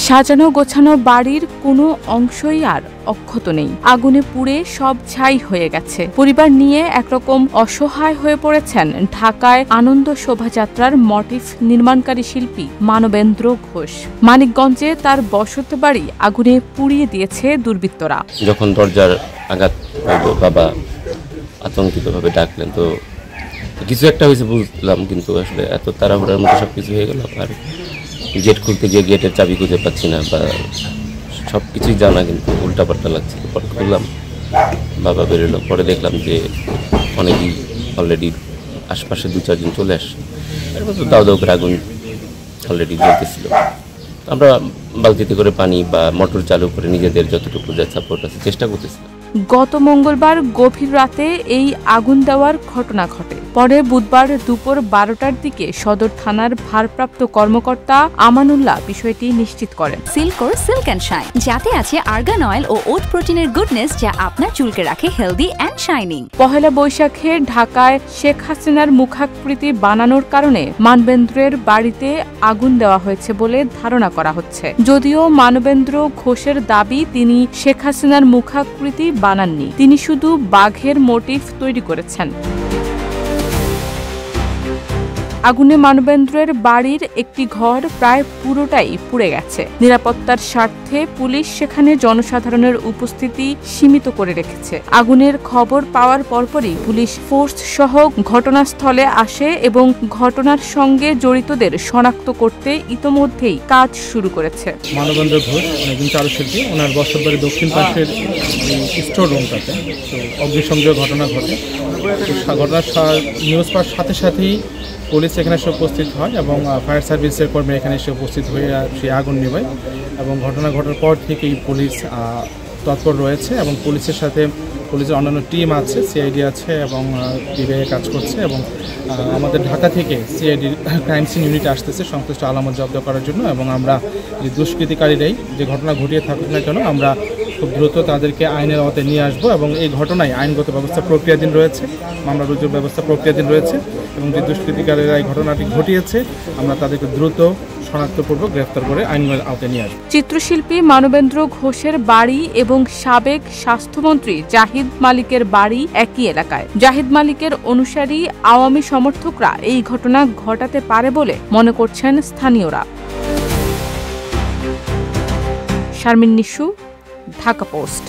সাজানো গোছানো বাড়ির কোনো অংশই আর অক্ষত নেই। আগুনে পুড়ে সব ছাই হয়ে গেছে। পরিবার নিয়ে একরকম অসহায় হয়ে পড়েছেন ঢাকায় আনন্দ শোভাযাত্রার মোটিফ নির্মাণকারী শিল্পী মানবেন্দ্র ঘোষ। মানিকগঞ্জে তার বসত বাড়ি আগুনে পুড়িয়ে দিয়েছে দুর্বৃত্তরা। যখন দরজার আঘাত বাবা আতঙ্কিতভাবে ডাকলেন, তো কিছু একটা হয়েছে বুঝলাম, কিন্তু আসলে এত তাড়াহুড়ার মতো সবকিছু হয়ে গেল। আর গেট খুলতে গিয়ে গেটের চাবি খুঁজে পাচ্ছি না, বা সব কিছুই জানা কিন্তু উল্টাপাল্টা লাগছে। পরে খুললাম, বাবা বেরোলো। পরে দেখলাম যে অনেকেই অলরেডি আশপাশে 2-4 জন চলে আসছে। এরপর তো দাও দাও করে আগুন অলরেডি জ্বলতেছিল। আমরা বালতিতে করে পানি বা মোটর চালু করে নিজেদের যতটুকু যা সাপোর্ট আছে চেষ্টা করতেছিলাম। গত মঙ্গলবার গভীর রাতে এই আগুন দেওয়ার ঘটনা ঘটে। পরে বুধবার দুপুর 12টার দিকে সদর থানার ভারপ্রাপ্ত কর্মকর্তা আমানুল্লাহ বিষয়টি নিশ্চিত করেন। সিল্কোর সিল্ক অ্যান্ড শাইন, যাতে আছে আর্গান অয়েল ও ওট প্রোটিনের গুডনেস, যা আপনার চুলকে রাখে হেলদি অ্যান্ড শাইনিং। পহেলা বৈশাখে ঢাকায় শেখ হাসিনার মুখাকৃতি বানানোর কারণে মানবেন্দ্রের বাড়িতে আগুন দেওয়া হয়েছে বলে ধারণা করা হচ্ছে। যদিও মানবেন্দ্র ঘোষের দাবি, তিনি শেখ হাসিনার মুখাকৃতি বানাননি, তিনি শুধু বাঘের মোটিফ তৈরি করেছেন। আগুনে মানবেন্দ্রের বাড়ির একটি ঘর প্রায় পুরোটাই পুড়ে গেছে। নিরাপত্তার স্বার্থে পুলিশ সেখানে জনসাধারণের উপস্থিতি সীমিত করে রেখেছে। আগুনের খবর পাওয়ার পরপরই পুলিশ ফোর্স সহ ঘটনাস্থলে আসে এবং ঘটনার সঙ্গে জড়িতদের শনাক্ত করতে ইতোমধ্যেই কাজ শুরু করেছে। মানবেন্দ্র ঘোষ একজন চারুশিল্পী, ওনার বসতবাড়ির দক্ষিণ পাশের স্টোর রুমটাতে অগ্নিসংযোগ ঘটনা ঘটে। ঘটনার নিউজ পাওয়ার সাথে সাথেই পুলিশ এখানে এসে উপস্থিত হয় এবং ফায়ার সার্ভিসের কর্মী এখানে এসে উপস্থিত হয়ে সেই আগুন নেভায়। এবং ঘটনা ঘটার পর থেকেই পুলিশ তৎপর রয়েছে এবং পুলিশের সাথে পুলিশের অন্যান্য টিম আছে, সিআইডি আছে এবং বিভাগে কাজ করছে। এবং আমাদের ঢাকা থেকে সিআইডি ক্রাইম সিন ইউনিট আসতেছে সংশ্লিষ্ট আলামত জব্দ করার জন্য। এবং আমরা যে দুষ্কৃতিকারীরাই যে ঘটনা ঘটিয়ে থাকুক না কেন, আমরা খুব দ্রুত তাদেরকে আইনের আওতায় নিয়ে আসবো। এবং এই ঘটনায় আইনগত ব্যবস্থা প্রক্রিয়াধীন রয়েছে, মামলা রুজুর ব্যবস্থা প্রক্রিয়াধীন রয়েছে। এবং যে দুষ্কৃতিকারীরা এই ঘটনাটি ঘটিয়েছে, আমরা তাদেরকে দ্রুত শনাক্তপূর্বক গ্রেফতার করে আইনের আওতায় নিয়ে আসবো। চিত্রশিল্পী মানবেন্দ্র ঘোষের বাড়ি এবং সাবেক স্বাস্থ্যমন্ত্রী জাহিদ মালিকের বাড়ি একই এলাকায়। জাহিদ মালিকের অনুসারী আওয়ামী সমর্থকরা এই ঘটনা ঘটাতে পারে বলে মনে করছেন স্থানীয়রা। শারমিন নিশু, ঢাকা পোস্ট।